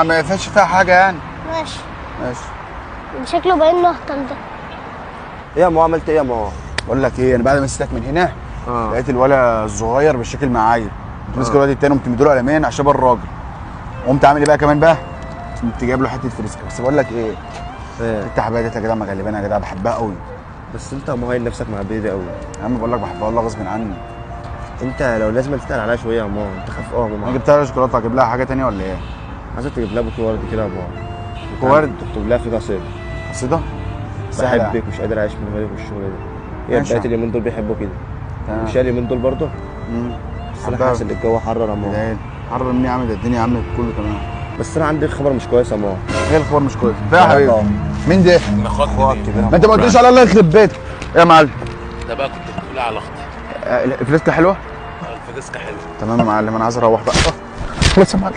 ما فيهاش فيها حاجه يعني. ماشي. ماشي. شكله باين له اهطل ده. ايه يا ماما عملت ايه يا ماما؟ بقول لك ايه، انا بعد ما سيبتك من هنا لقيت الولد الصغير بالشكل معايا، قمت ماسك الولد التاني قمت مديله قلمين عشان بقى الراجل. قمت عامل ايه بقى كمان بقى؟ قمت جايب له حته فريسكا. بس بقول لك ايه؟ انت حبايه دي يا جدع مغلبانه يا جدع، بحبها قوي. بس انت مهين نفسك مع البيضه قوي يا عم بقول لك بحبها والله غصب عني. انت لو لازم تسال عليها شويه يا ماما، انت خاف يا انا ماما. جبت لها شوكولاته، اجيب لها حاجه تانيه ولا ايه؟ عايزك تجيب لها بوكيه ورد كده يا ماما. بوكيه ورد؟ تكتب لها في قصيده. قصيده؟ بحبك مش قادر اعيش من غيرك والشغل ده. هي البنات اليومين دول بيحبوا كده. مش اليومين دول برضه؟ بس انا حاسس ان الجو حرر يا ماما. حرر منين يا عم؟ ده الدنيا يا عم كله تمام. بس انا عندي خبر مش كويس يا ماما. ايه الخبر مش كويس؟ فيها يا حبيبي. مين ده؟ اخوك كبير. ما انت ما قلتليش على الله يخرب بيتك. ايه يا معلم؟ ده بقى كنت بتقول على اختي. الفلوسكا حلوه؟ الفلوسكا حلوه. تمام يا معلم، انا عايز اروح بقى. بص يا معلم.